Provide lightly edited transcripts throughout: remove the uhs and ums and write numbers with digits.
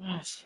Yes.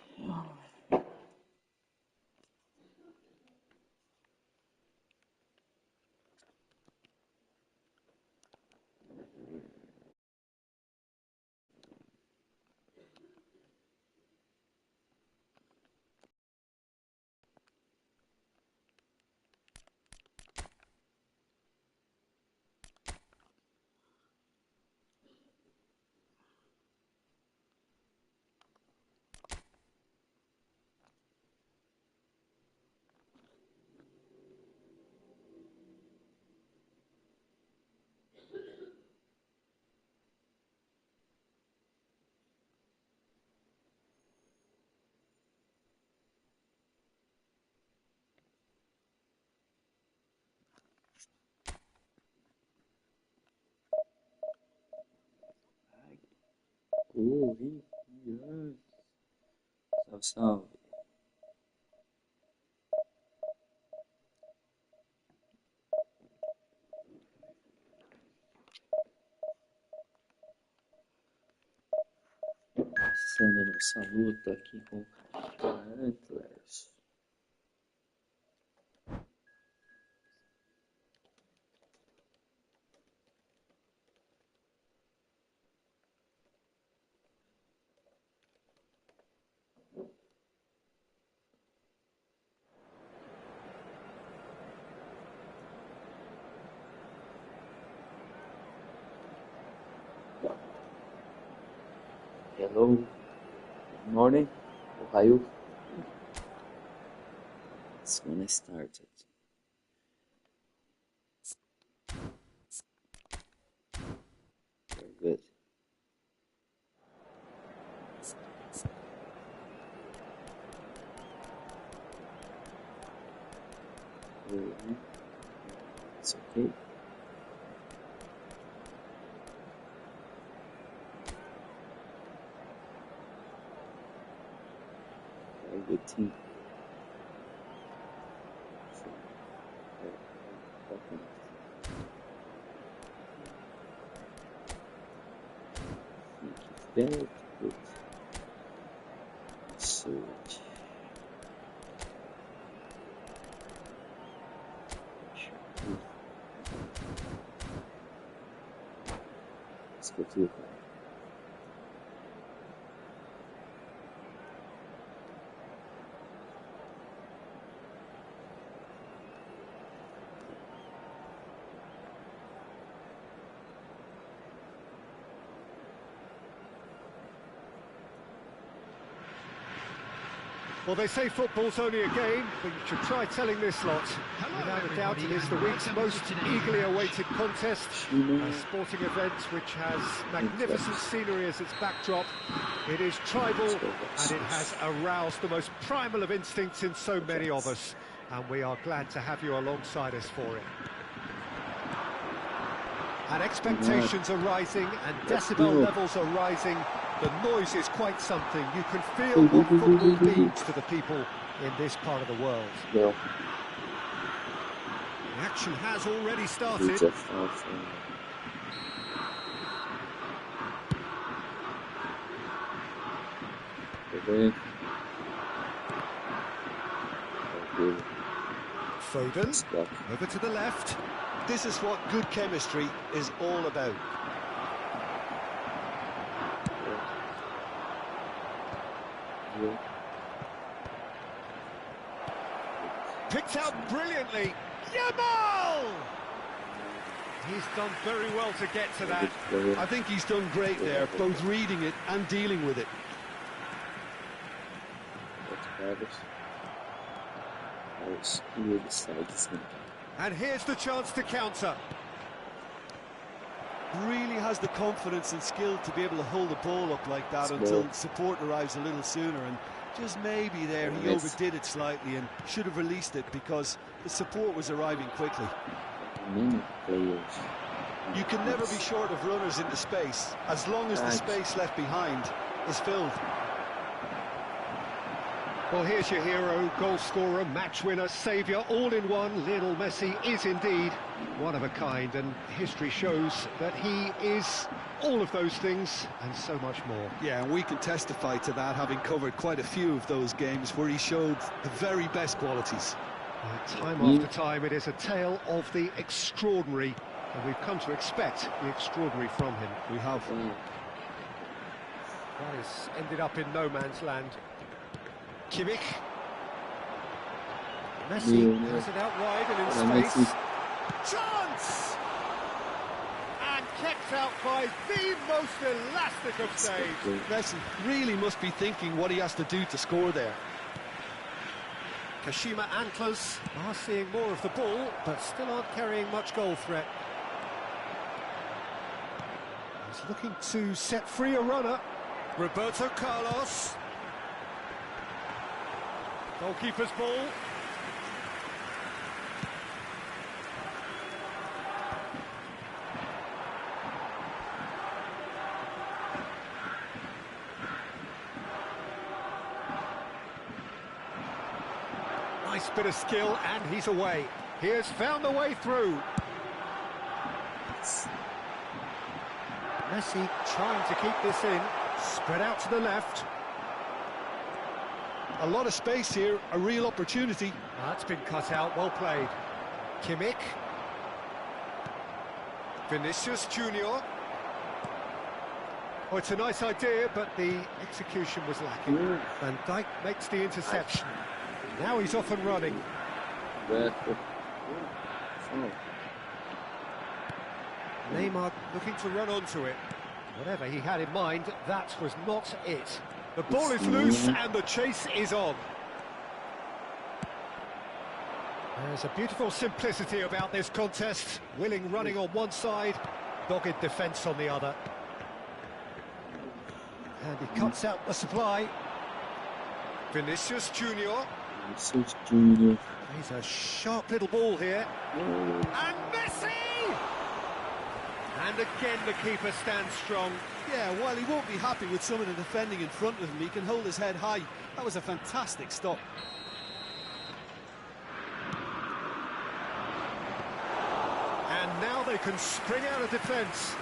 Corinthians. Salve, salve. Começando nossa luta aqui com o Kashima Antlers. Hello, good morning, Ohio. It's gonna start it. Very good. It's okay. Very good team. Very good. Search. Let's go to the car. Well, they say football's only a game, but you should try telling this lot. Without a doubt, it is the week's most eagerly awaited contest, a sporting event which has magnificent scenery as its backdrop. It is tribal, and it has aroused the most primal of instincts in so many of us, and we are glad to have you alongside us for it. And expectations are rising, and decibel levels are rising. The noise is quite something. You can feel what football means to the people in this part of the world. Yeah. The action has already started. Foden, over to the left. This is what good chemistry is all about. Picked out brilliantly. Yamal! He's done very well to get to that. I think he's done great there, both reading it and dealing with it. And here's the chance to counter. Really has the confidence and skill to be able to hold the ball up like that until support arrives a little sooner, and just maybe there he overdid it slightly and should have released it because the support was arriving quickly. You can never be short of runners into space as long as the space left behind is filled. Well, here's your hero, goal scorer, match winner, saviour, all in one. Lionel Messi is indeed one of a kind, and history shows that he is all of those things and so much more. Yeah, and we can testify to that, having covered quite a few of those games where he showed the very best qualities. Time after time, it is a tale of the extraordinary, and we've come to expect the extraordinary from him. We have. That has ended up in no man's land. Kimmich. Messi has it out wide and in space. Chance! And kept out by the most elastic of saves. Messi really must be thinking what he has to do to score there. Kashima Antlers are seeing more of the ball, but still aren't carrying much goal threat. He's looking to set free a runner. Roberto Carlos. Goalkeeper's ball. Nice bit of skill, and he's away. He has found the way through. Messi trying to keep this in. Spread out to the left. A lot of space here, a real opportunity. That's been cut out, well played. Kimmich. Vinicius Junior. Oh, it's a nice idea, but the execution was lacking. Van Dijk makes the interception. Now he's off and running. Neymar looking to run onto it. Whatever he had in mind, that was not it. The ball is loose and the chase is on. There's a beautiful simplicity about this contest. Willing running on one side, dogged defence on the other. And he cuts out the supply. Vinicius Junior. He's a sharp little ball here. And Messi! And again the keeper stands strong. Yeah, while he won't be happy with some of the defending in front of him, he can hold his head high. That was a fantastic stop. And now they can spring out of defence.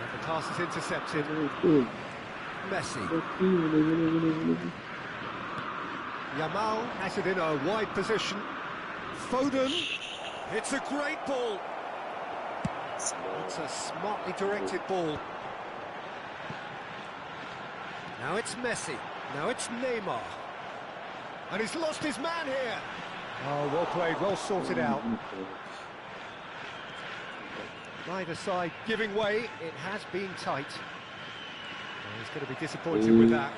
And the pass is intercepted. Messi. Yamal has it in a wide position. Foden. It's a great ball. It's a smartly directed ball. Now it's Messi. Now it's Neymar. And he's lost his man here. Oh, well played, well sorted out. Neither side giving way. It has been tight. He's going to be disappointed with that.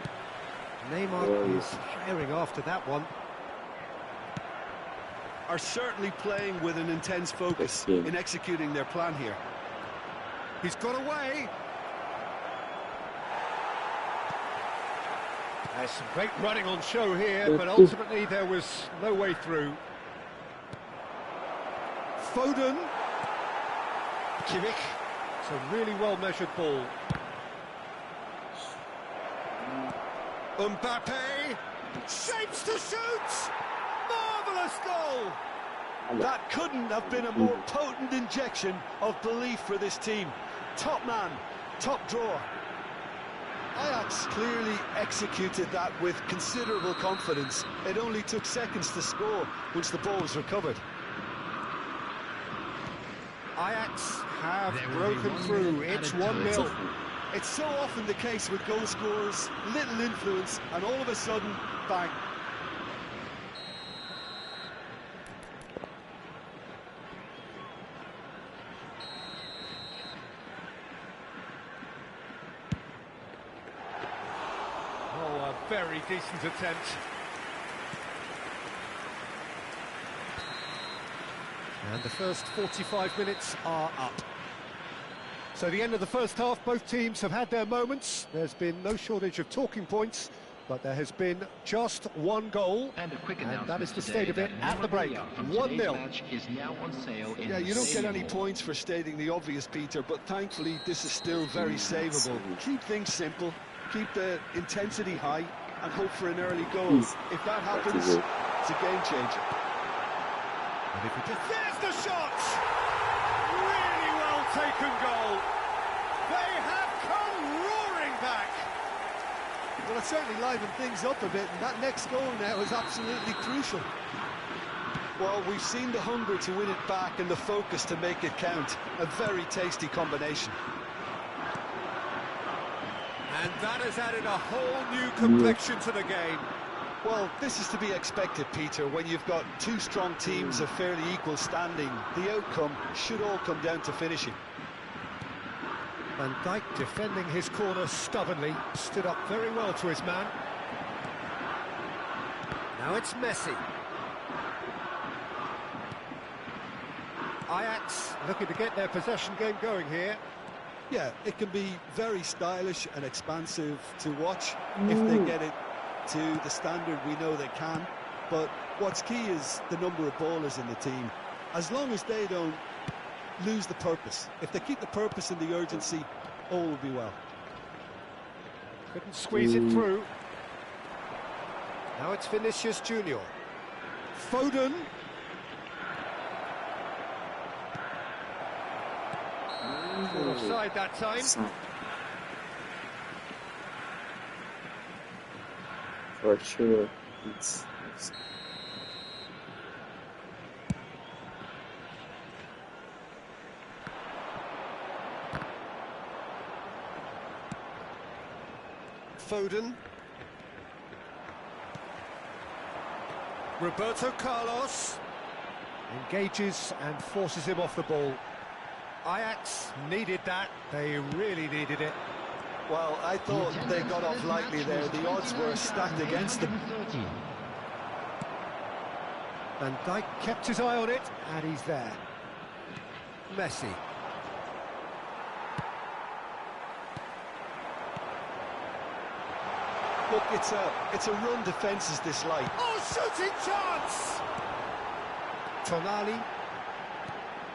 Neymar is firing after that one. Are certainly playing with an intense focus in executing their plan here. He's got away. There's some great running on show here, but ultimately there was no way through. Foden. Kimmich. It's a really well-measured ball. Mbappe. Shapes to shoot. Marvellous goal! That couldn't have been a more potent injection of belief for this team. Top man, top drawer. Ajax clearly executed that with considerable confidence. It only took seconds to score once the ball was recovered. Ajax have broken through. It's 1-0. It's so often the case with goal scorers, little influence, and all of a sudden, bang. Very decent attempt. And the first 45 minutes are up. So the end of the first half, both teams have had their moments. There's been no shortage of talking points, but there has been just one goal, and that is the state of it at the break. 1-0. Yeah, you don't get any points for stating the obvious, Peter, but thankfully this is still very savable. Keep things simple. keep the intensity high and hope for an early goal. If that happens, it's a game changer. And if it just... There's the shot! Really well taken goal. They have come roaring back. Well, it certainly livened things up a bit, and that next goal now is absolutely crucial. Well, we've seen the hunger to win it back and the focus to make it count. A very tasty combination. And that has added a whole new complexion to the game. Well, this is to be expected, Peter. When you've got two strong teams of fairly equal standing, the outcome should all come down to finishing. Van Dijk defending his corner stubbornly, stood up very well to his man. Now it's Messi. Ajax looking to get their possession game going here. Yeah, it can be very stylish and expansive to watch if they get it to the standard we know they can. But what's key is the number of ballers in the team. As long as they don't lose the purpose, if they keep the purpose and the urgency, all will be well. Couldn't squeeze it through. Now it's Vinicius Junior. Foden. Offside that time. For sure, it's Foden. Roberto Carlos engages and forces him off the ball. Ajax needed that, they really needed it. Well, I thought they got off lightly there. The odds were stacked against them. Van Dijk kept his eye on it, and he's there. Messi. Look, it's a run defence is this light. Oh, shooting chance! Tonali.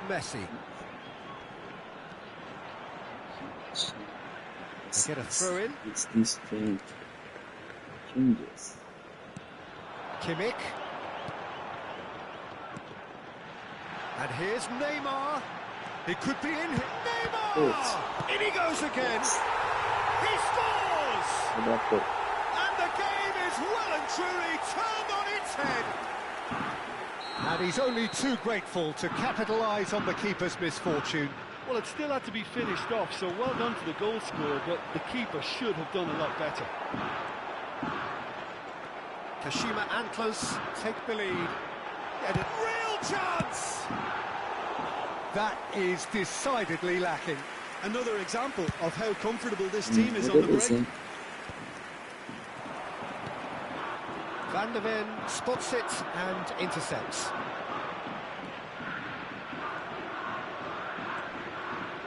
Messi. They get a throw in. It's these changes. Kimmich. And here's Neymar. He could be in here. Neymar! In he goes again. He scores! And the game is well and truly turned on its head. And he's only too grateful to capitalise on the keeper's misfortune. Well, it still had to be finished off, so well done to the goal scorer, but the keeper should have done a lot better. Kashima Antlers take the lead. And a real chance! That is decidedly lacking. Another example of how comfortable this team is on the break. Van der Ven spots it and intercepts.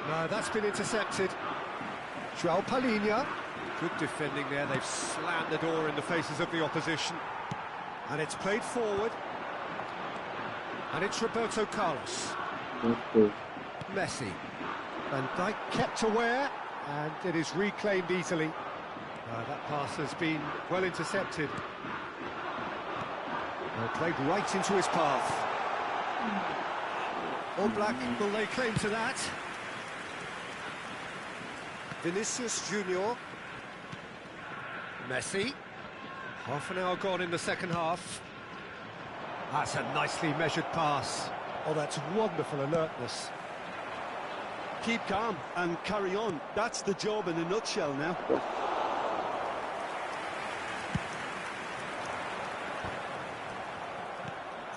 No, that's been intercepted. João Palhinha. Good defending there. They've slammed the door in the faces of the opposition. And it's played forward. And it's Roberto Carlos. Messi. Van Dijk kept aware, and it is reclaimed easily. That pass has been well intercepted. Well, played right into his path. All Black will lay claim to that. Vinicius Junior. Messi. Half an hour gone in the second half. That's a nicely measured pass. Oh, that's wonderful alertness. Keep calm and carry on. That's the job in a nutshell now.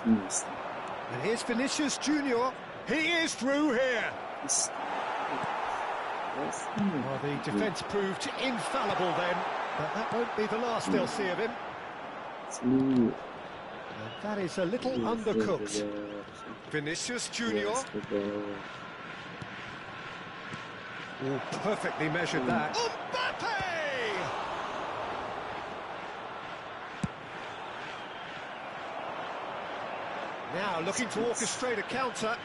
And here's Vinicius Junior. He is through here. Well, the defence proved infallible then, but that won't be the last they'll see of him. And that is a little undercooked. Vinicius Junior. Oh, perfectly measured that. Mbappe! Now looking to orchestrate a counter.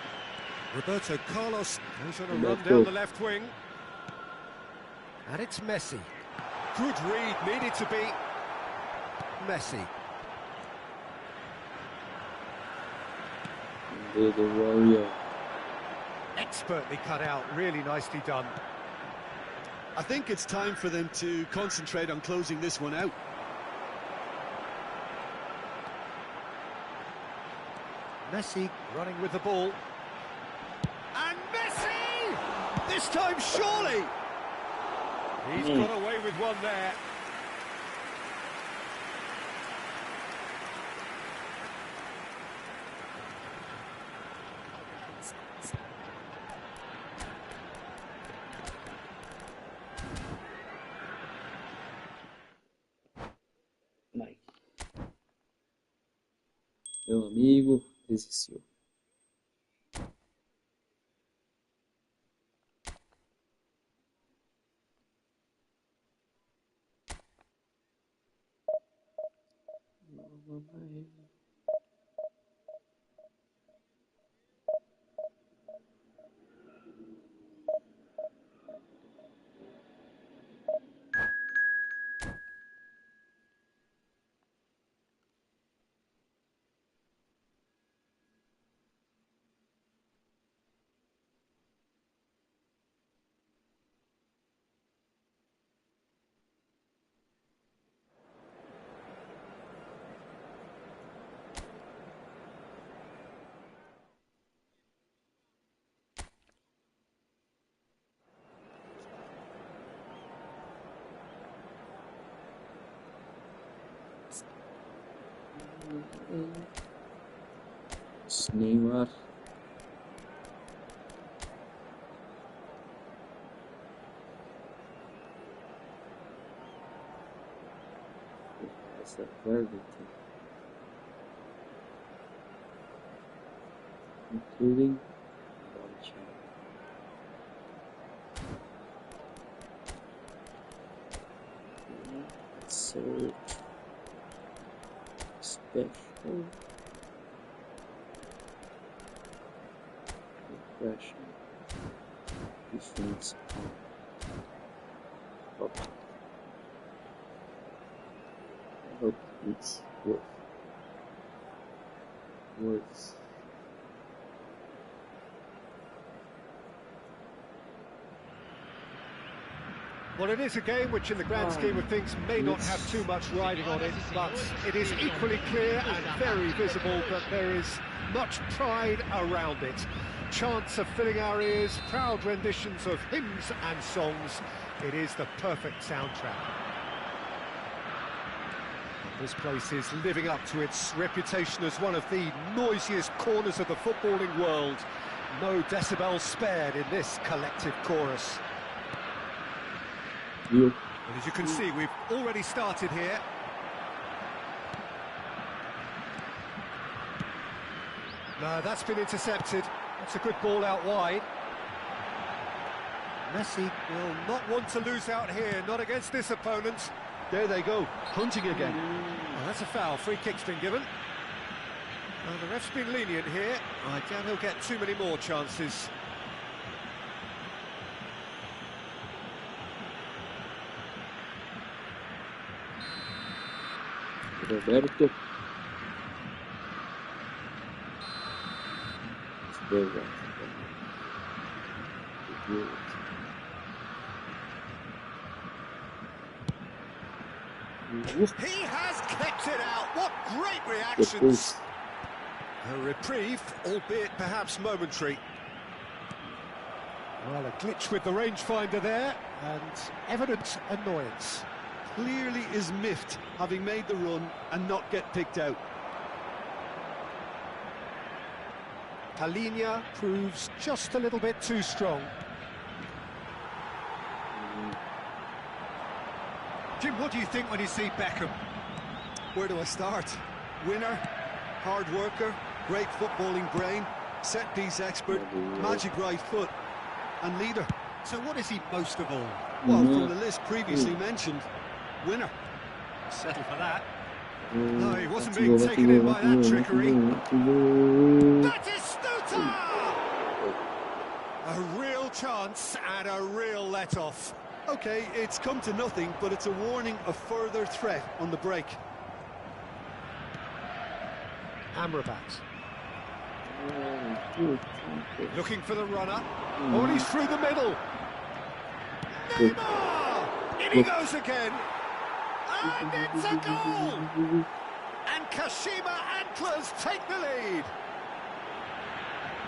Roberto Carlos goes on a run down the left wing. And it's Messi. Good read, needed to be. Messi. The warrior. Expertly cut out, really nicely done. I think it's time for them to concentrate on closing this one out. Messi running with the ball. And Messi! This time, surely! He's got away with one there. Mike. Meu amigo desistiu. Neymar. Essa guarda including search special impression defense up. I hope it's works. Well, it is a game which in the grand scheme of things may not have too much riding on it, but it is equally clear and very visible that there is much pride around it. Chants are filling our ears, proud renditions of hymns and songs. It is the perfect soundtrack. This place is living up to its reputation as one of the noisiest corners of the footballing world. No decibels spared in this collective chorus. You. And as you can see, we've already started here. No, that's been intercepted. That's a good ball out wide. Messi will not want to lose out here, not against this opponent. There they go, hunting again. Oh, that's a foul. Free kick's been given. The ref's been lenient here. I doubt he'll get too many more chances. Roberto. He has kept it out. What great reactions. A reprieve, albeit perhaps momentary. Well, a glitch with the rangefinder there, and evident annoyance. Clearly is miffed, having made the run and not get picked out. Palhinha proves just a little bit too strong. Jim, what do you think when you see Beckham? Where do I start? Winner, hard worker, great footballing brain, set-piece expert, magic right foot, and leader. So what is he most of all? Well, from the list previously mentioned, winner. Settle for that. No, he wasn't being taken in by that trickery. Batistuta! A real chance and a real let-off. Okay, it's come to nothing, but it's a warning of further threat on the break. Amrabat. Looking for the runner. Oh, and he's through the middle. Neymar! In he goes again. And it's a goal! And Kashima Antlers take the lead.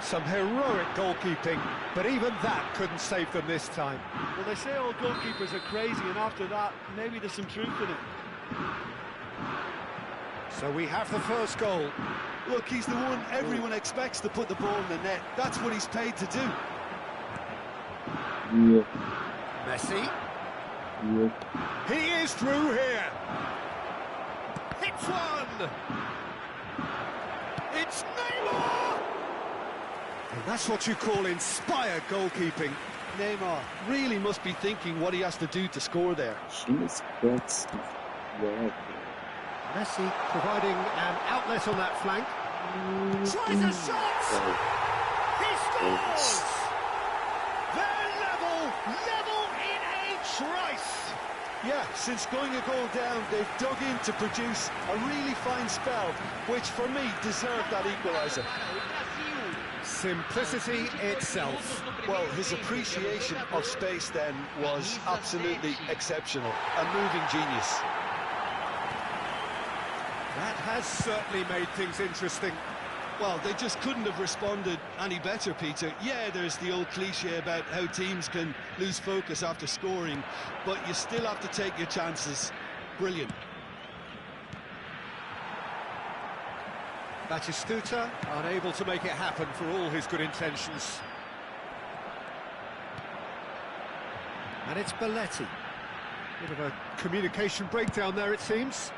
Some heroic goalkeeping, but even that couldn't save them this time. Well, they say all goalkeepers are crazy, and after that, maybe there's some truth in it. So we have the first goal. Look, he's the one everyone expects to put the ball in the net. That's what he's paid to do. Yeah. Messi. Yeah. He is through here. Hits one. It's Neymar. And that's what you call inspired goalkeeping. Neymar really must be thinking what he has to do to score there. Chima's guts. Yeah. Messi providing an outlet on that flank. Tries a shot! He scores! They're level in a trice! Yeah, since going a goal down, they've dug in to produce a really fine spell, which for me deserved that equaliser. Simplicity itself. Well, his appreciation of space then was absolutely exceptional. A moving genius. That has certainly made things interesting. Well, they just couldn't have responded any better, Peter. Yeah, there's the old cliche about how teams can lose focus after scoring, but you still have to take your chances. Brilliant. Batistuta unable to make it happen for all his good intentions. And it's Belletti. Bit of a communication breakdown there, it seems.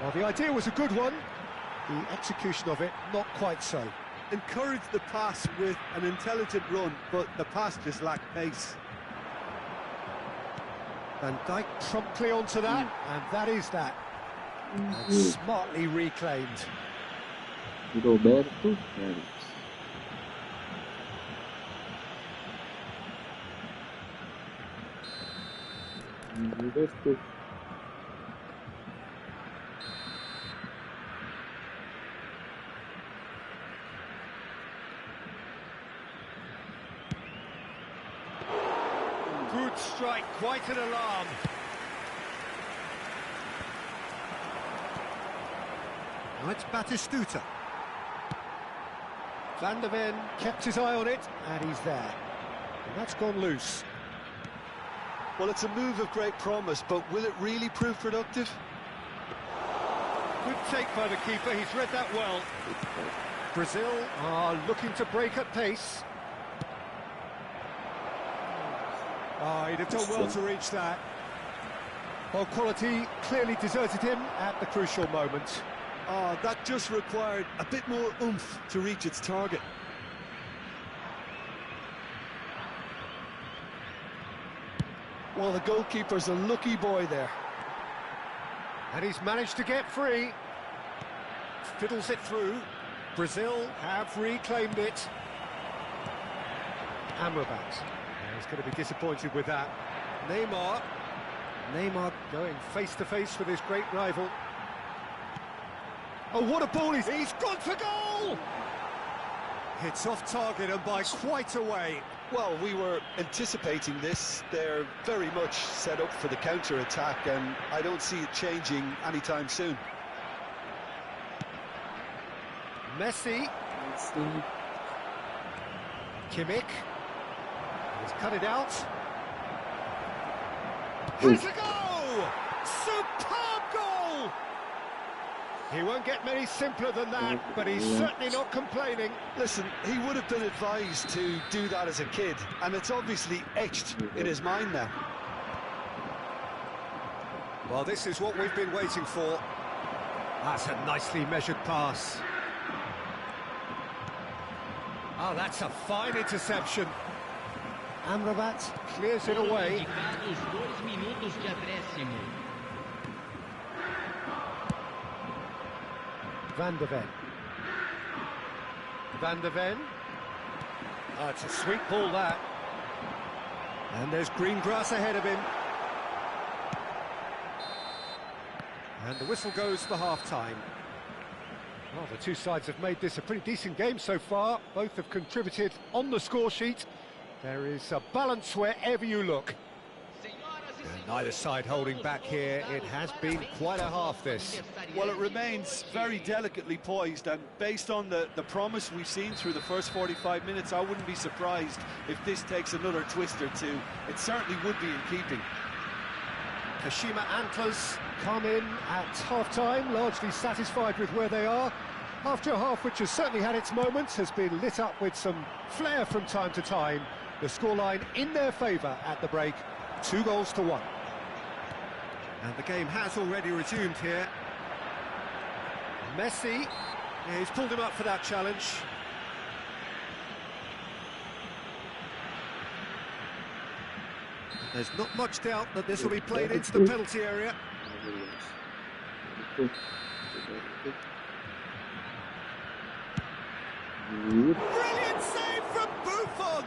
Well, the idea was a good one. The execution of it, not quite so. Encouraged the pass with an intelligent run, but the pass just lacked pace. Van Dijk promptly onto that, and that is that. And smartly reclaimed. Roberto Carlos. Roberto. Good strike, quite an alarm. Now it's Batistuta. Van der Ven kept his eye on it, and he's there. And that's gone loose. Well, it's a move of great promise, but will it really prove productive? Good take by the keeper, he's read that well. Brazil are looking to break at pace. He'd have done well to reach that. Well, quality clearly deserted him at the crucial moment. That just required a bit more oomph to reach its target. Well, the goalkeeper's a lucky boy there. And he's managed to get free. Fiddles it through. Brazil have reclaimed it. Amrabat. He's going to be disappointed with that. Neymar going face-to-face with his great rival. Oh, what a ball! He's gone for goal! It's off target and by quite a way. Well, we were anticipating this. They're very much set up for the counter-attack, and I don't see it changing anytime soon. Messi. Kimmich. He's cut it out. Has a goal! Superb goal! He won't get many simpler than that, but he's certainly not complaining. Listen, he would have been advised to do that as a kid, and it's obviously etched in his mind now. Well, this is what we've been waiting for. That's a nicely measured pass. Oh, that's a fine interception. Amrabat clears it away. Van der Ven. Van der Ven. Oh, it's a sweet ball, that. And there's green grass ahead of him. And the whistle goes for half-time. Well, the two sides have made this a pretty decent game so far. Both have contributed on the score sheet. There is a balance wherever you look. And neither side holding back here. It has been quite a half, this. Well, it remains very delicately poised, and based on the promise we've seen through the first 45 minutes, I wouldn't be surprised if this takes another twist or two. It certainly would be in keeping. Kashima Antlers come in at half-time, largely satisfied with where they are. After a half which has certainly had its moments, has been lit up with some flair from time to time. The scoreline in their favour at the break, 2-1. And the game has already resumed here. Messi, he's pulled him up for that challenge. There's not much doubt that this will be played into the penalty area. Brilliant save from Buffon!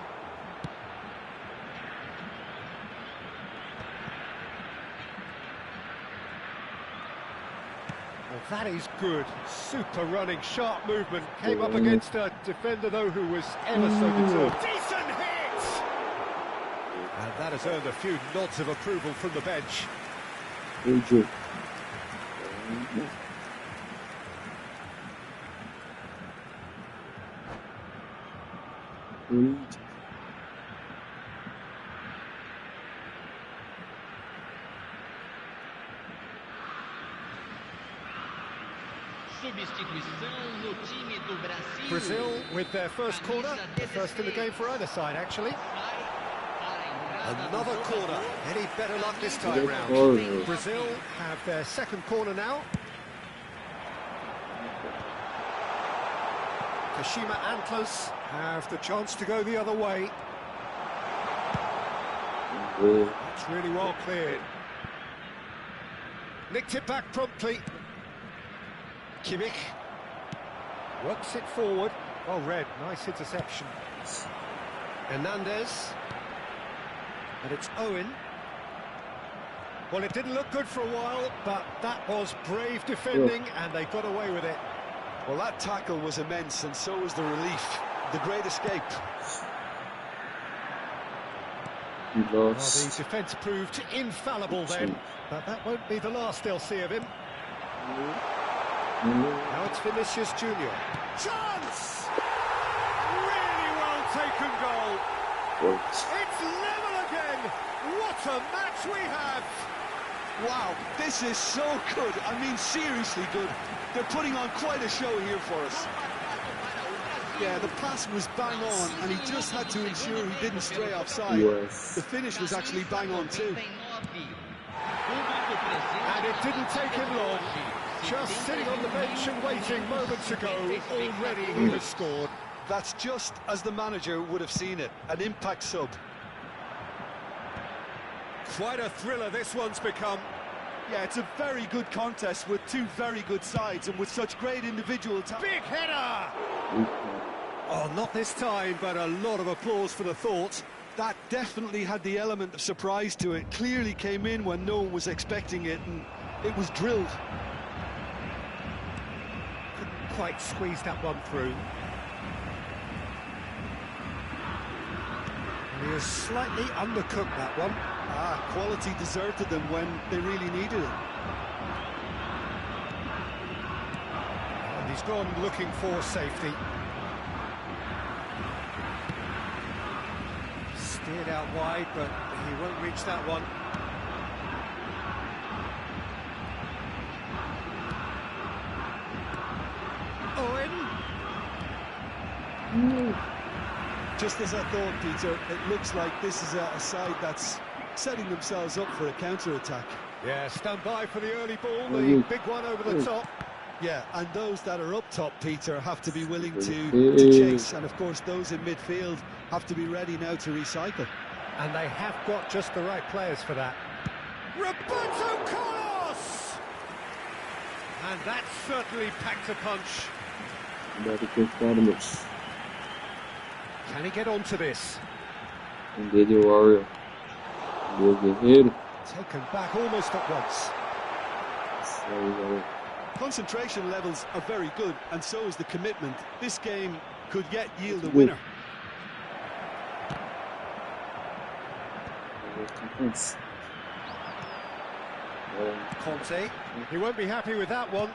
Well, that is good. Super running, sharp movement. Came up against a defender, though, who was ever so determined. Decent hit! And that has earned a few nods of approval from the bench. Brazil with their first corner, the first in the game for either side, actually. Another corner. Any better luck this time round? Brazil have their second corner now. Kashima Antlers have the chance to go the other way. That's really well cleared. Nicked it back promptly. Kimmich works it forward. Well read, nice interception. Hernandez. And it's Owen. Well, it didn't look good for a while, but that was brave defending, and they got away with it. Well, that tackle was immense, and so was the relief. The great escape. Well, the defence proved infallible then, but that won't be the last they'll see of him. Now it's Vinicius Junior. Chance! Really well taken goal. It's level again. What a match we have. Wow, this is so good. I mean, seriously good. They're putting on quite a show here for us. Yeah, the pass was bang on, and he just had to ensure he didn't stray offside. The finish was actually bang on too. And it didn't take him long. Just sitting on the bench and waiting moments ago, already he has scored. That's just as the manager would have seen it, an impact sub. Quite a thriller this one's become. Yeah, it's a very good contest with two very good sides and with such great individual talent. Big header! Oh, not this time, but a lot of applause for the thought. That definitely had the element of surprise to it. Clearly came in when no one was expecting it, and it was drilled. Couldn't quite squeeze that one through. He has slightly undercooked that one. Quality deserted them when they really needed it. And he's gone looking for safety. Steered out wide, but he won't reach that one. Owen. Just as I thought, Peter, it looks like this is a side that's setting themselves up for a counter-attack. Yeah, stand by for the early ball, the big one over the top. Yeah, and those that are up top, Peter, have to be willing to chase. And, of course, those in midfield have to be ready now to recycle. And they have got just the right players for that. Roberto Carlos! And that certainly packed a punch. Carlos. Can he get onto this? Meu guerreiro. Taken back almost at once. Isso aí, galera. Concentration levels are very good, and so is the commitment. This game could yet yield a Good. winner. Conte, he won't be happy with that one.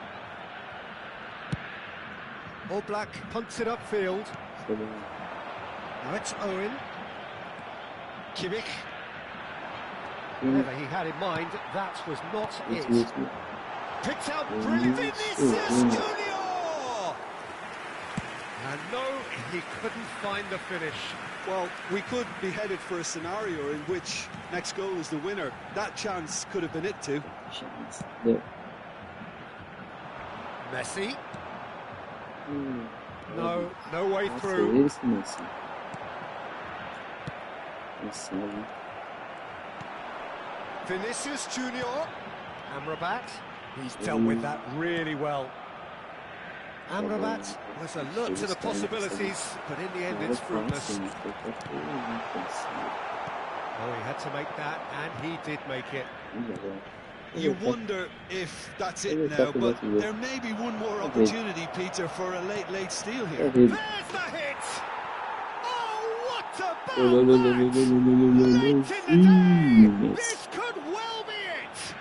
All Black punts it upfield. Now it's Owen. Kimmich. Whatever he had in mind, that was not it. Picked out brilliantly, Vinicius Junior! And no, he couldn't find the finish. Well, we could be headed for a scenario in which next goal is the winner. That chance could have been it too. Messi. No, no way through. Vinicius Junior. Amrabat. He's dealt with that really well. Amrabat was alert to the possibilities, but in the end it's fruitless. Oh, he had to make that, and he did make it. You wonder if that's it now, but there may be one more opportunity, Peter, for a late steal here. There's the hit! Oh, what about that? Late in the day, this could well be it!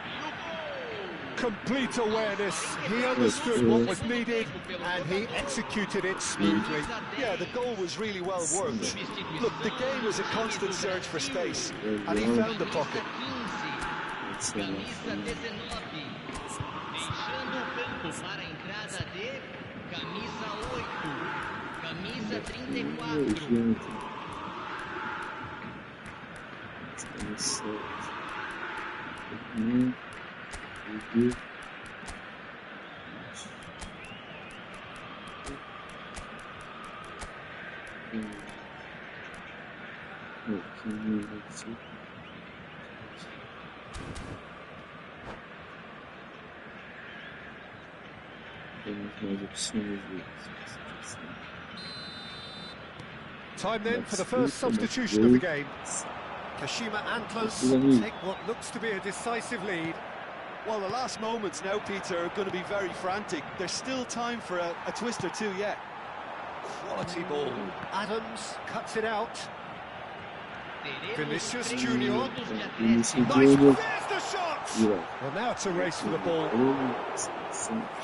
Complete awareness, he understood what was needed, and he executed it smoothly. Yeah, the goal was really well worked. Look, the game was a constant search for space, and he found the pocket. Camisa 19, deixando o campo para a entrada de camisa 8, camisa 34. Time then for the first substitution of the game. Kashima Antlers take what looks to be a decisive lead. Well, the last moments now, Peter, are going to be very frantic. There's still time for a twist or two yet. Quality ball. Adams cuts it out. Vinicius Junior. Nice. There's the shot! Well, now it's a race for the ball.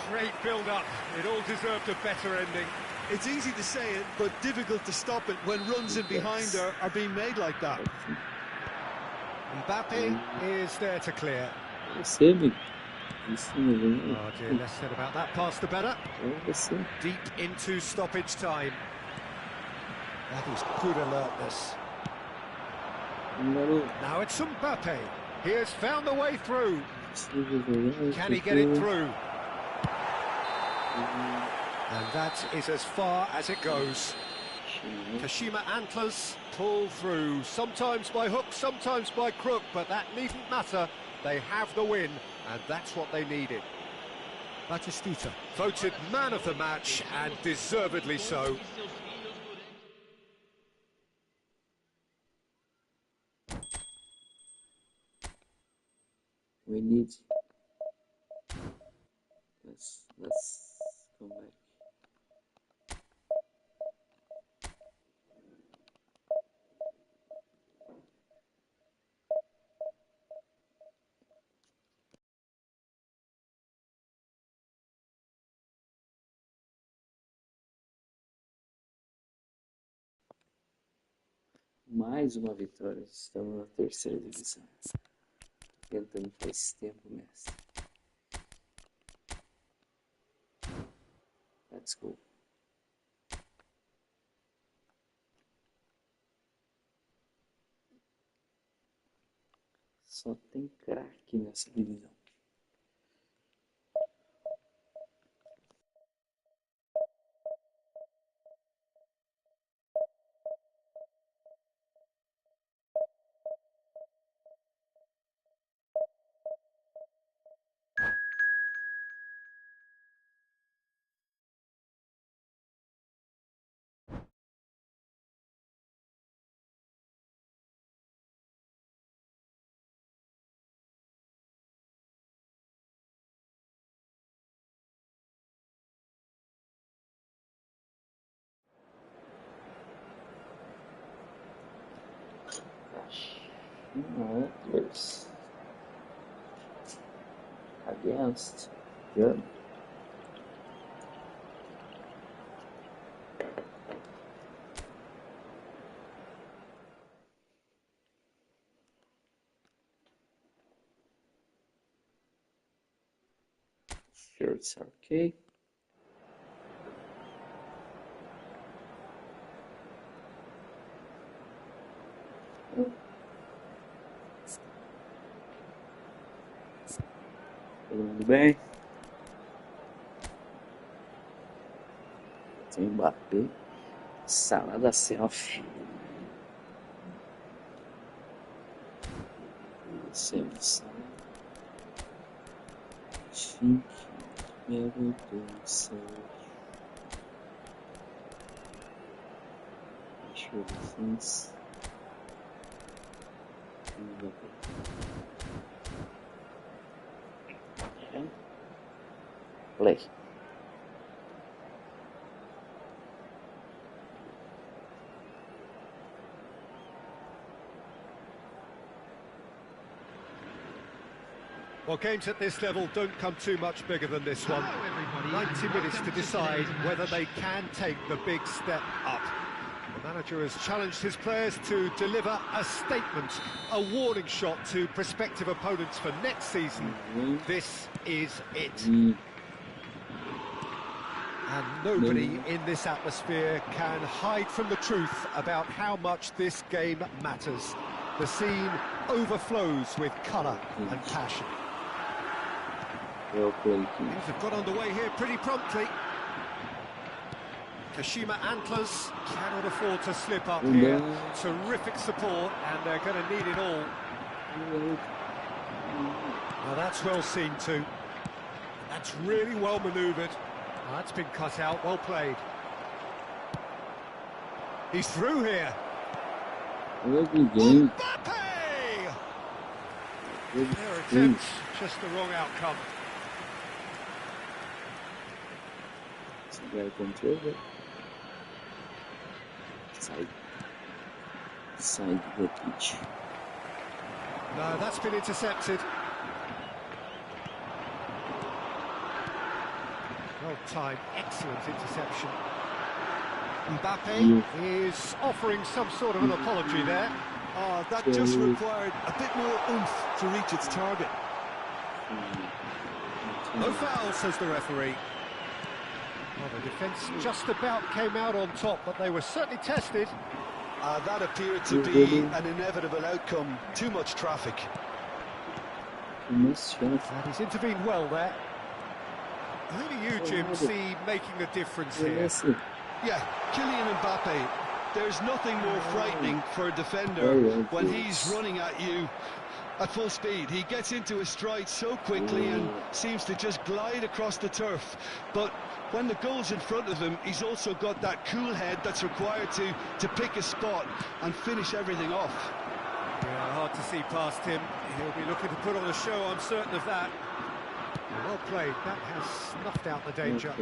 Great build-up. It all deserved a better ending. It's easy to say it, but difficult to stop it when runs in behind are being made like that. Mbappe is there to clear. Oh dear, less said about that pass the better. Deep into stoppage time. That was good alertness. Now it's Mbappe. He has found the way through. Can he get it through? And that is as far as it goes. Kashima Antlers pull through, sometimes by hook, sometimes by crook, but that needn't matter. They have the win, and that's what they needed. Batistita voted man of the match, and deservedly so. We need. Let's go back. Mais uma vitória. Estamos na terceira divisão. Tentando faz tempo, mestre. Let's go. Só tem craque nessa divisão. Antlers against Germany. Shirts are okay. Todo mundo bem? Tem Mbappé, salada selfie. Seleção. Chique, primeiro do selfie. Deixa eu ver se play. Well, games at this level don't come too much bigger than this one. 90 minutes to decide whether they can take the big step up. The manager has challenged his players to deliver a statement, a warning shot to prospective opponents for next season. This is it. And nobody in this atmosphere can hide from the truth about how much this game matters. The scene overflows with colour and passion. Things have got underway here pretty promptly. Kashima Antlers cannot afford to slip up here. Terrific support, and they're going to need it all. Now that's well seen too. That's really well manoeuvred. That's been cut out, well played. He's through here. Mbappe! Their attempt, just the wrong outcome. Side the pitch. No, that's been intercepted. Well timed, excellent interception. Mbappe is offering some sort of an apology there. Oh, that just required a bit more oomph to reach its target. No foul, says the referee. Well, the defence just about came out on top, but they were certainly tested. That appeared to be an inevitable outcome. Too much traffic. And he's intervened well there. Who do you, Jim, see making a difference here? Yeah, Kylian Mbappe. There's nothing more frightening for a defender when he's running at you at full speed. He gets into his stride so quickly and seems to just glide across the turf. But when the goal's in front of him, he's also got that cool head that's required to pick a spot and finish everything off. Yeah, hard to see past him. He'll be looking to put on a show, I'm certain of that. Well played, that has snuffed out the danger.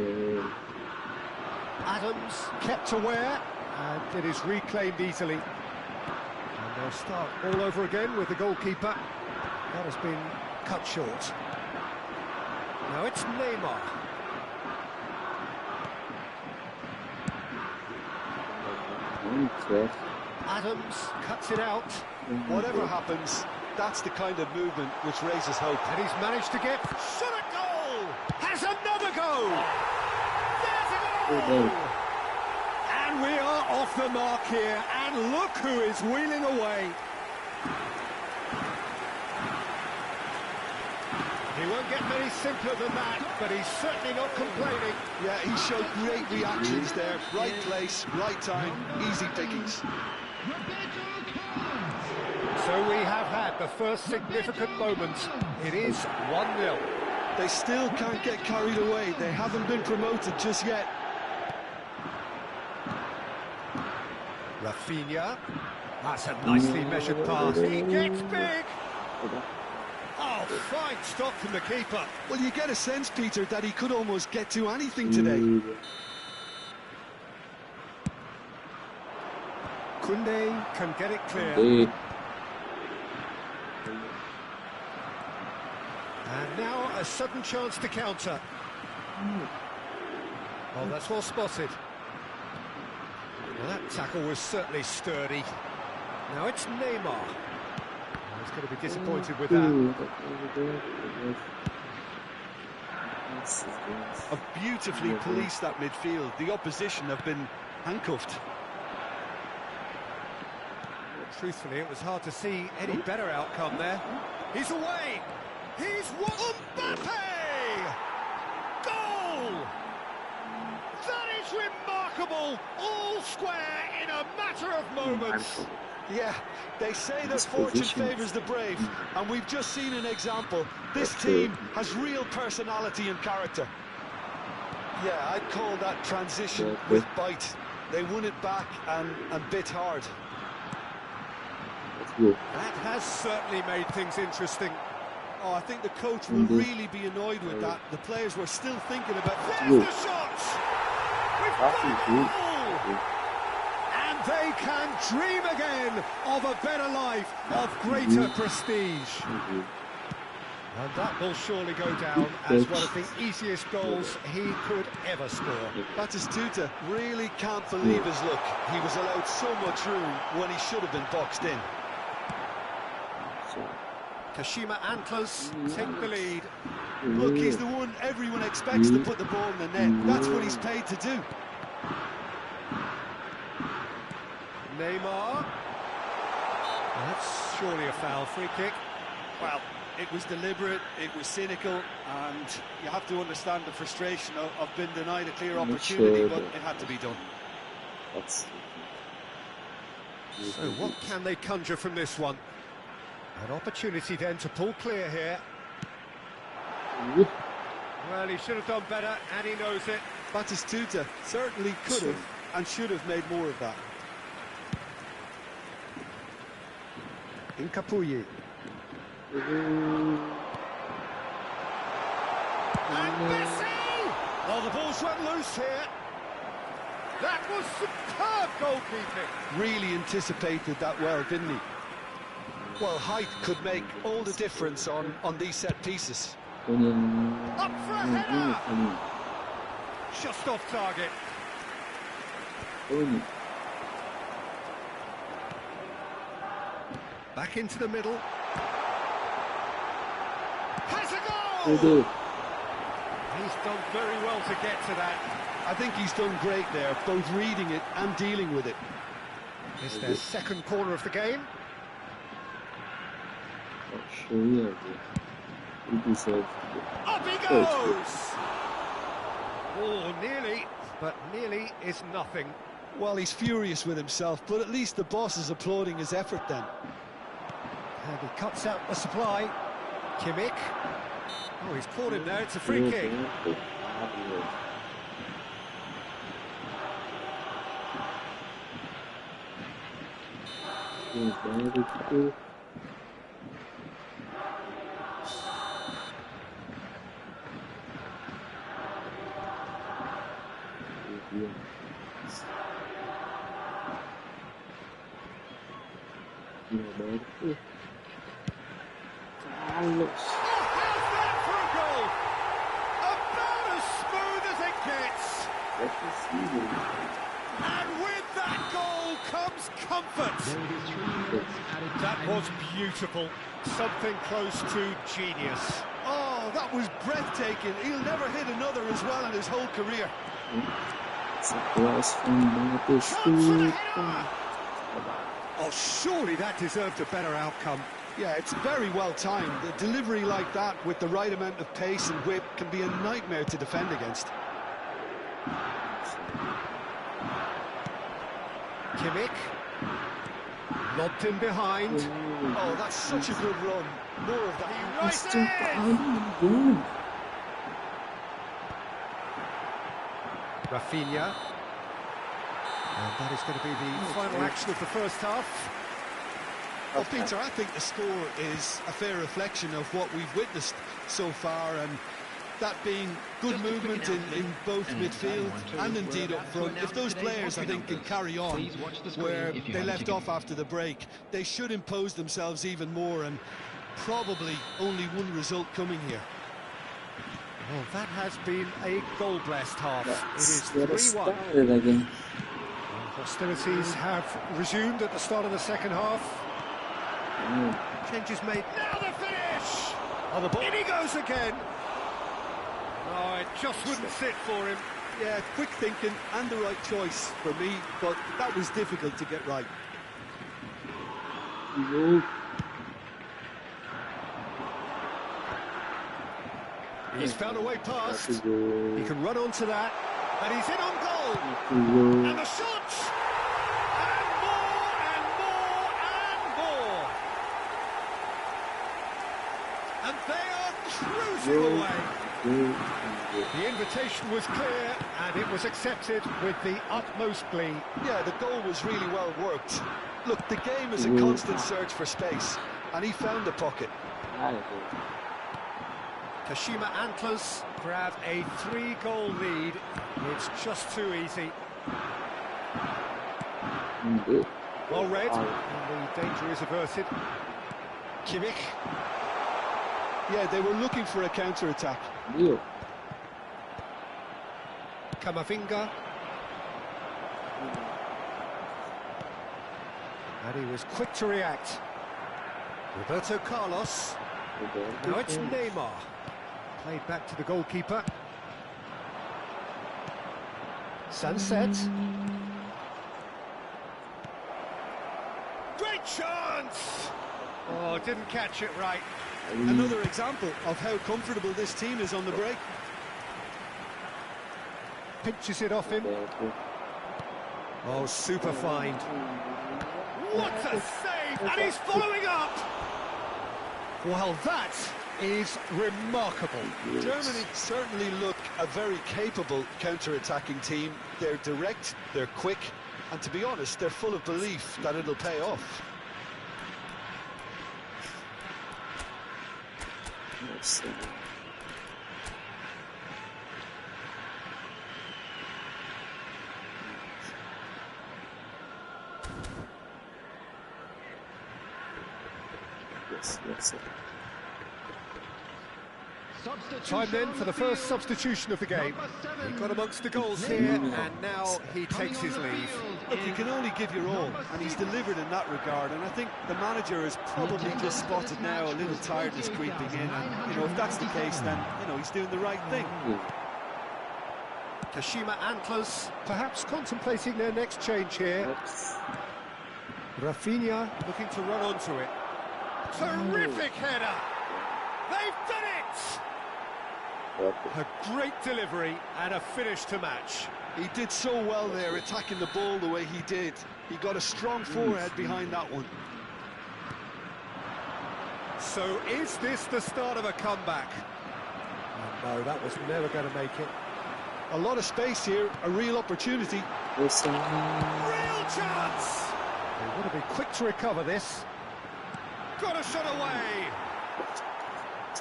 Adams kept aware, and it is reclaimed easily. And they'll start all over again with the goalkeeper. That has been cut short. Now it's Neymar. Adams cuts it out. Whatever happens, that's the kind of movement which raises hope. And he's managed to get... Shot a goal! Has another goal! There's a goal! And we are off the mark here, and look who is wheeling away. He won't get any simpler than that, but he's certainly not complaining. Yeah, he showed great reactions there. Right place, right time, easy pickings. So we have had the first significant moment. It is 1-0. They still can't get carried away. They haven't been promoted just yet. Rafinha. That's a nicely measured pass. He gets big. Oh, fine stop from the keeper. Well, you get a sense, Peter, that he could almost get to anything today. Koundé can get it clear. Now a sudden chance to counter. Oh, that's well spotted. Well, that tackle was certainly sturdy. Now it's Neymar. Oh, he's going to be disappointed with that. Have beautifully policed that midfield. The opposition have been handcuffed. Truthfully, it was hard to see any better outcome there. He's away! He's won! Mbappe! Goal! That is remarkable! All square in a matter of moments. Yeah, they say that fortune favours the brave, and we've just seen an example. This team has real personality and character. Yeah, I'd call that transition with bite. They won it back and bit hard. That has certainly made things interesting. Oh, I think the coach will really be annoyed with that. The players were still thinking about... There's the shots! We've got a goal! And they can dream again of a better life, of greater prestige. And that will surely go down as one of the easiest goals he could ever score. Batistuta really can't believe his luck. He was allowed so much room when he should have been boxed in. Kashima Antlers take the lead. Look, he's the one everyone expects to put the ball in the net. That's what he's paid to do. Neymar. That's surely a foul. Free kick. Well, it was deliberate, it was cynical, and you have to understand the frustration of being denied a clear opportunity, but it had to be done. So what can they conjure from this one? An opportunity then to pull clear here. Well, he should have done better, and he knows it. Batistuta certainly could have and should have made more of that. Incapuyi. And Messi! Oh, the ball's run loose here. That was superb goalkeeping. Really anticipated that well, didn't he? Well, height could make all the difference on these set pieces. Up for a header! Just off target. Back into the middle. Has a goal! He's done very well to get to that. I think he's done great there, both reading it and dealing with it. It's their second corner of the game. Up he goes! Oh, nearly, but nearly is nothing. Well, he's furious with himself, but at least the boss is applauding his effort then. And he cuts out the supply. Kimmich. Oh, he's caught him there. It's a free kick. About as smooth as it gets. And with that goal comes comfort. That was beautiful. Something close to genius. Oh, that was breathtaking. He'll never hit another as well in his whole career. Oh, surely that deserved a better outcome. Yeah, it's very well timed. A delivery like that with the right amount of pace and whip can be a nightmare to defend against. Kimmich. Lobbed in behind. Oh, that's such a good run. More of that. Right there! Rafinha. And that is going to be the final action of the first half. Well, Peter, I think the score is a fair reflection of what we've witnessed so far, and that being good movement in both midfield and indeed up front. If those players, I think, can carry on where they left off after the break, they should impose themselves even more, and probably only one result coming here. Well, that has been a goal-blessed half. It is 3-1. Again. Hostilities have resumed at the start of the second half. Changes made. Now the finish! On the ball. In he goes again. Oh, it just wouldn't sit for him. Yeah, quick thinking and the right choice for me, but that was difficult to get right. He's found a way past. He can run onto that. And he's in on goal. And the shots! And more, and more, and more. And they are cruising away. The invitation was clear, and it was accepted with the utmost glee. Yeah, the goal was really well worked. Look, the game is a constant search for space, and he found the pocket. Kashima Antlers grab a 3-goal lead. It's just too easy. Well read, and the danger is averted. Kimmich. Yeah, they were looking for a counter-attack. Kamavinga. And he was quick to react. Roberto Carlos. Now it's Neymar. Played back to the goalkeeper. Sunset. Great chance! Oh, didn't catch it right. Another example of how comfortable this team is on the break. Pinches it off him. Oh, super find. What a save! And he's following up! Well, that is remarkable. Germany certainly look a very capable counter-attacking team. They're direct, they're quick, and to be honest, they're full of belief that it'll pay off. Yes. Time then for the first substitution of the game. He got amongst the goals here, and now he takes his leave. Look, you can only give your all, and he's delivered in that regard, and I think the manager has probably just spotted now a little tiredness creeping in, and, you know, if that's the case, then, you know, he's doing the right thing. Kashima Antlers perhaps contemplating their next change here. Rafinha looking to run onto it. Terrific header! They've done it! A great delivery and a finish to match. He did so well there, attacking the ball the way he did. He got a strong forehead behind that one. So is this the start of a comeback? Oh, no, that was never going to make it. A lot of space here, a real opportunity. Real chance! They want to be quick to recover this. Got a shot away!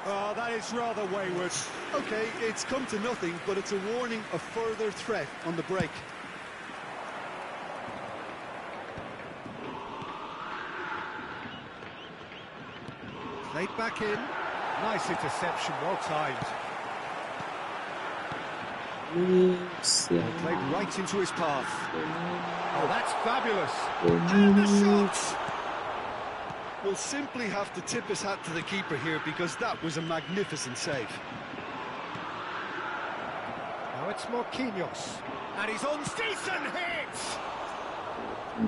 Oh, that is rather wayward. OK, it's come to nothing, but it's a warning of further threat on the break. Played back in. Nice interception, well timed. Played right into his path. Oh, that's fabulous. And the shot! We'll simply have to tip his hat to the keeper here, because that was a magnificent save. Now it's Marquinhos. And he's on. Decent hit!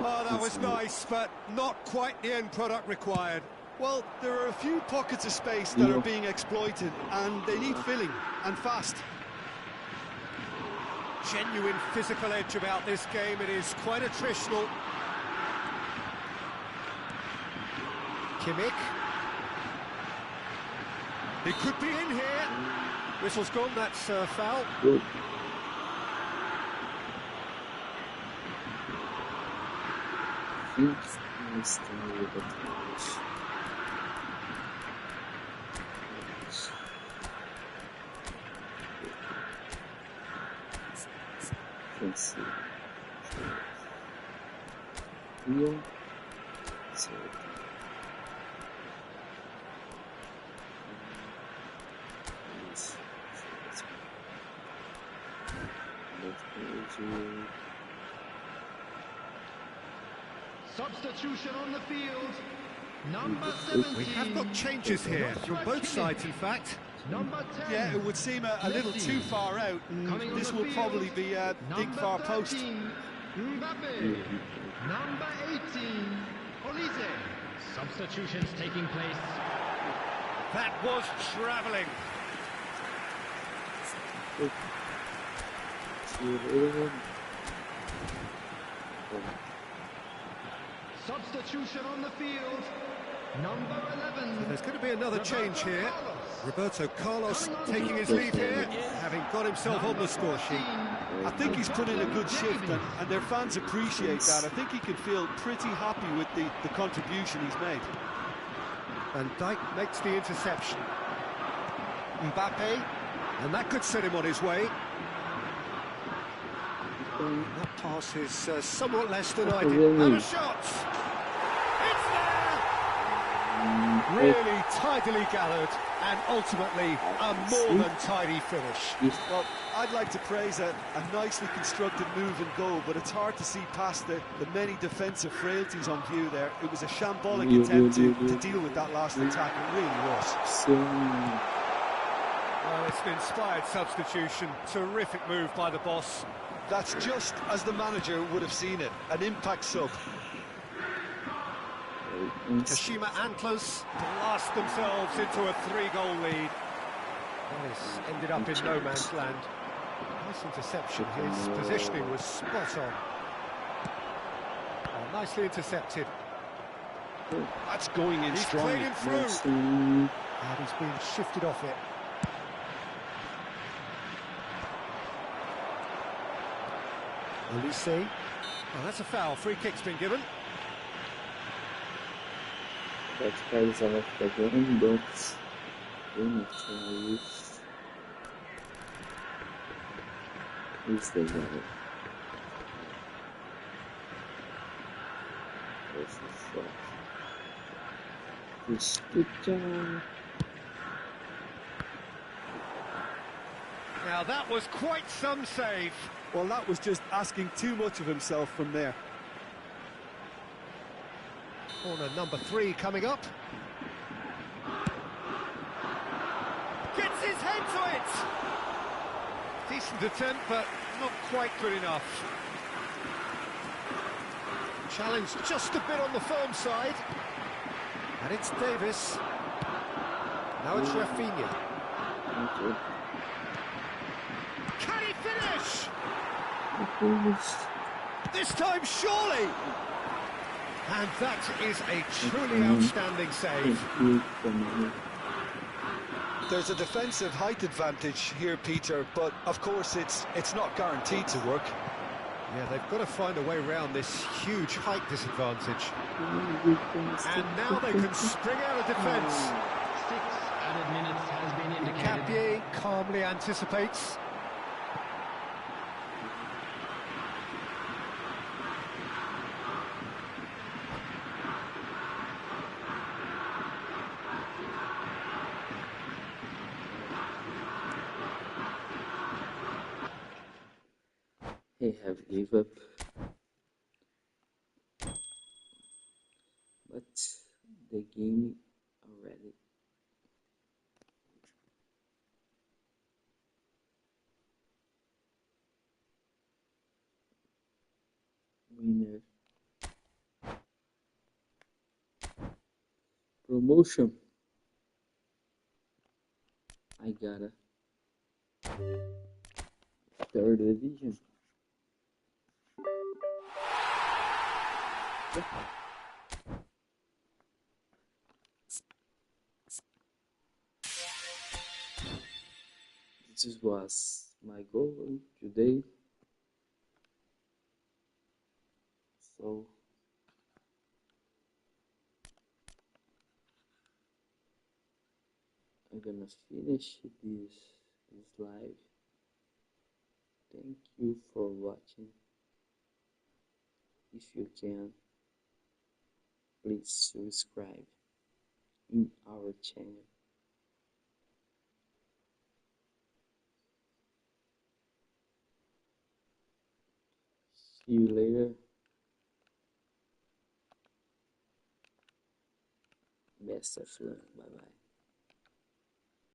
Oh, that was nice, but not quite the end product required. Well, there are a few pockets of space that are being exploited, and they need filling, and fast. Genuine physical edge about this game. It is quite attritional. Kimmich. He could be in here. Whistle's gone, that's foul. Good. Substitution on the field. Number 17. We have got changes here from both sides, in fact. Number 10. Yeah, it would seem a little too far out. This will probably be a big far post. Mbappe. Number 18. Olise. Substitutions taking place. That was travelling. Substitution on the field. Number 11. So there's going to be another change here. Roberto Carlos taking his lead here, having got himself on the score sheet. I think he's put in a good shift, and their fans appreciate that. I think he can feel pretty happy with the contribution he's made. And Dijk makes the interception. Mbappe, and that could set him on his way. That pass is somewhat less than ideal. And a shot! It's there! Really tidily gathered, and ultimately a more than tidy finish. Well, I'd like to praise a nicely constructed move and goal, but it's hard to see past the many defensive frailties on view there. It was a shambolic attempt to deal with that last attack. It really was. Well, it's an inspired substitution. Terrific move by the boss. That's just as the manager would have seen it, an impact sub. Kashima Antlers blast themselves into a 3-goal lead. This ended up in no man's land. Nice interception, his positioning was spot on. Oh, nicely intercepted. That's going in strongly. He's playing through. And he's been shifted off it. Olise. Oh, that's a foul. Free kick's been given. Os caras ela fica grandão. Bonitinho isso. Isso daí, galera. Essa só. Escuta. Now that was quite some save. Well, that was just asking too much of himself from there. Corner number 3 coming up. Gets his head to it! Decent attempt, but not quite good enough. Challenge just a bit on the firm side. And it's Davis. Now it's Rafinha. Can he finish? This time, surely! And that is a truly outstanding save. There's a defensive height advantage here, Peter, but of course it's not guaranteed to work. Yeah, they've got to find a way around this huge height disadvantage. And now they can spring out of defence. 6 added minutes has been indicated. Capier calmly anticipates. They have gave up, but the game already. Winner. Promotion. I got a 3rd division. This was my goal today. So I'm gonna finish this live. Thank you for watching. If you can, please subscribe in our channel. See you later. Best of luck. Bye bye.